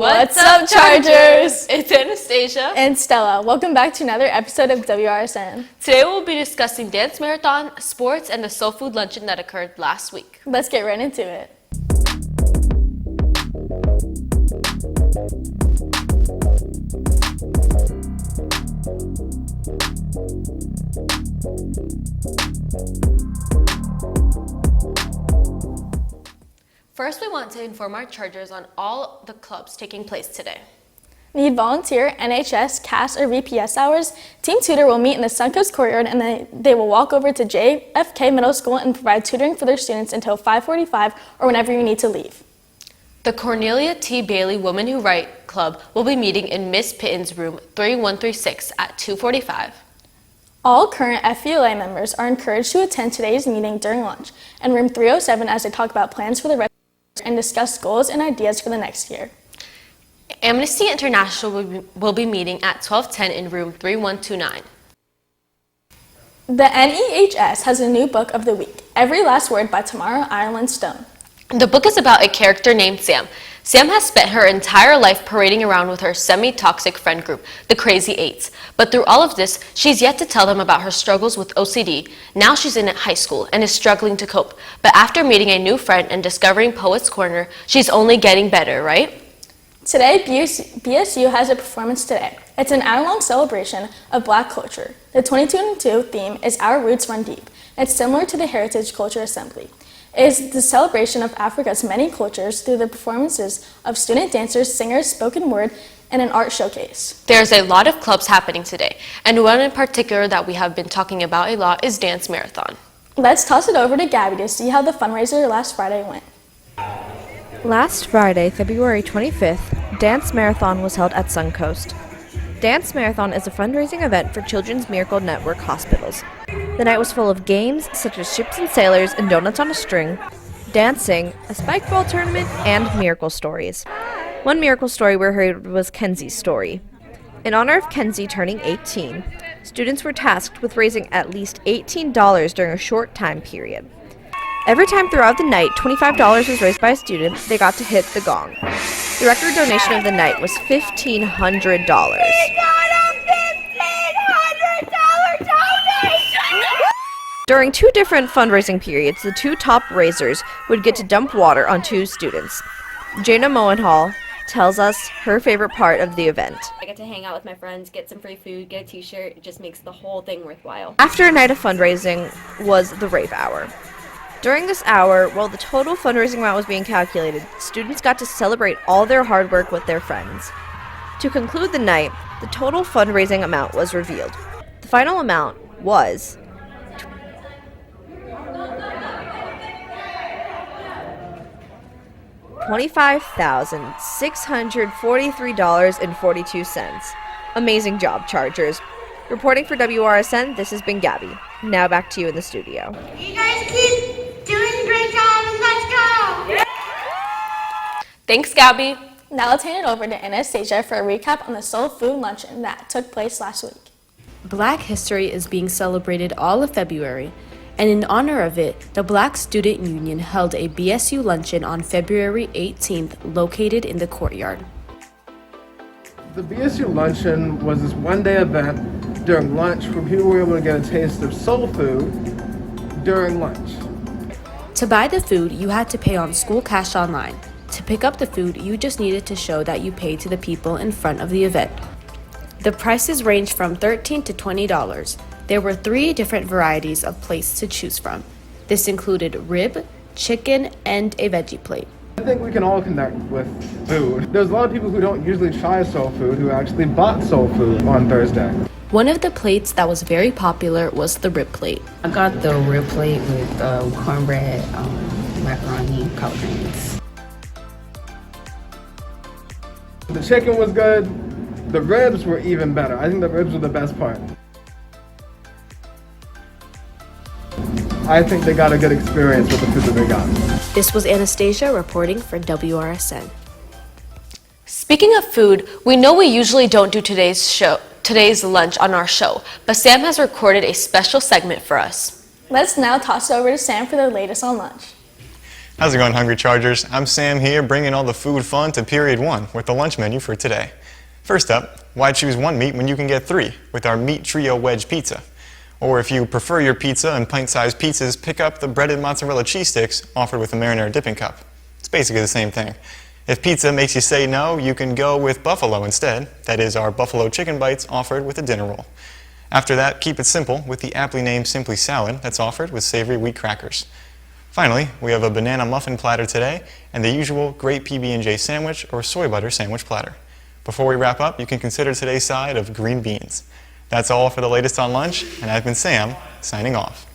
What's up, Chargers? It's Anastasia and Stella. Welcome back to another episode of Wrsn. Today we'll be discussing dance marathon, sports, and the soul food luncheon that occurred last week. Let's get right into it. First, we want to inform our Chargers on all the clubs taking place today. Need volunteer, NHS, CAS, or VPS hours? Team Tutor will meet in the Suncoast courtyard and they will walk over to JFK Middle School and provide tutoring for their students until 5:45 or whenever you need to leave. The Cornelia T. Bailey Women Who Write Club will be meeting in Miss Pitten's room 3136 at 2:45. All current FULA members are encouraged to attend today's meeting during lunch in room 307 as they talk about plans for the rest and discuss goals and ideas for the next year. Amnesty International will be meeting at 12:10 in room 3129. The NEHS has a new book of the week, Every Last Word by Tamara Ireland Stone. The book is about a character named Sam. Sam has spent her entire life parading around with her semi-toxic friend group, the Crazy Eights. But through all of this, she's yet to tell them about her struggles with OCD. Now she's in high school and is struggling to cope. But after meeting a new friend and discovering Poet's Corner, she's only getting better, right? Today, BSU has a performance today. It's an hour-long celebration of Black culture. The 2022 theme is Our Roots Run Deep. It's similar to the Heritage Culture Assembly. It is the celebration of Africa's many cultures through the performances of student dancers, singers, spoken word, and an art showcase. There's a lot of clubs happening today, and one in particular that we have been talking about a lot is Dance Marathon. Let's toss it over to Gabby to see how the fundraiser last Friday went. Last Friday, February 25th, Dance Marathon was held at Suncoast. Dance Marathon is a fundraising event for Children's Miracle Network hospitals. The night was full of games such as Ships and Sailors and Donuts on a String, dancing, a spike ball tournament, and miracle stories. One miracle story we heard was Kenzie's story. In honor of Kenzie turning 18, students were tasked with raising at least $18 during a short time period. Every time throughout the night $25 was raised by a student, they got to hit the gong. The record donation of the night was $1,500. During two different fundraising periods, the two top raisers would get to dump water on two students. Jana Mohenhall tells us her favorite part of the event. I get to hang out with my friends, get some free food, get a t-shirt. It just makes the whole thing worthwhile. After a night of fundraising was the rave hour. During this hour, while the total fundraising amount was being calculated, students got to celebrate all their hard work with their friends. To conclude the night, the total fundraising amount was revealed. The final amount was $25,643.42. Amazing job, Chargers. Reporting for WRSN, this has been Gabby. Now back to you in the studio. You guys keep doing a great job and let's go! Yeah. Thanks, Gabby. Now let's hand it over to Anastasia for a recap on the soul food luncheon that took place last week. Black history is being celebrated all of February, and in honor of it, the Black Student Union held a BSU luncheon on February 18th located in the courtyard. The BSU luncheon was this one-day event during lunch where people were able to get a taste of soul food during lunch. To buy the food, you had to pay on school cash online. To pick up the food, you just needed to show that you paid to the people in front of the event. The prices ranged from $13 to $20. There were 3 different varieties of plates to choose from. This included rib, chicken, and a veggie plate. I think we can all connect with food. There's a lot of people who don't usually try soul food who actually bought soul food on Thursday. One of the plates that was very popular was the rib plate. I got the rib plate with cornbread, macaroni, collard greens. The chicken was good. The ribs were even better. I think the ribs were the best part. I think they got a good experience with the food that they got. This was Anastasia reporting for WRSN. Speaking of food, we know we usually don't do today's lunch on our show, but Sam has recorded a special segment for us. Let's now toss it over to Sam for the latest on lunch. How's it going, Hungry Chargers? I'm Sam here, bringing all the food fun to Period 1 with the lunch menu for today. First up, why choose one meat when you can get three with our Meat Trio Wedge Pizza? Or if you prefer your pizza and pint-sized pizzas, pick up the breaded mozzarella cheese sticks offered with a marinara dipping cup. It's basically the same thing. If pizza makes you say no, you can go with buffalo instead. That is our buffalo chicken bites offered with a dinner roll. After that, keep it simple with the aptly named Simply Salad that's offered with savory wheat crackers. Finally, we have a banana muffin platter today and the usual great PB&J sandwich or soy butter sandwich platter. Before we wrap up, you can consider today's side of green beans. That's all for the latest on lunch, and I've been Sam, signing off.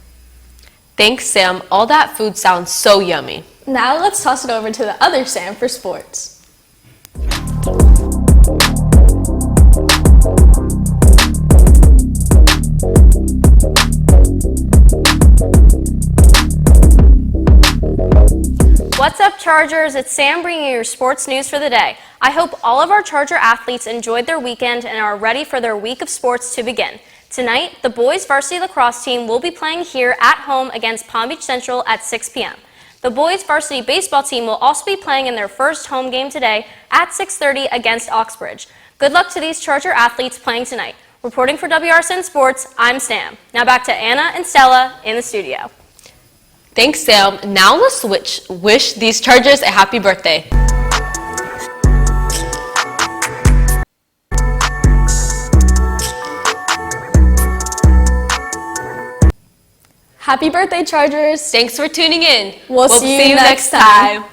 Thanks, Sam. All that food sounds so yummy. Now let's toss it over to the other Sam for sports. What's up, Chargers? It's Sam bringing you your sports news for the day. I hope all of our Charger athletes enjoyed their weekend and are ready for their week of sports to begin. Tonight, the boys varsity lacrosse team will be playing here at home against Palm Beach Central at 6 p.m. The boys varsity baseball team will also be playing in their first home game today at 6:30 against Oxbridge. Good luck to these Charger athletes playing tonight. Reporting for Wrsn Sports, I'm Sam. Now back to Anna and Stella in the studio. Thanks, Sam. Now let's wish these Chargers a happy birthday. Happy birthday, Chargers! Thanks for tuning in. We'll see you next time.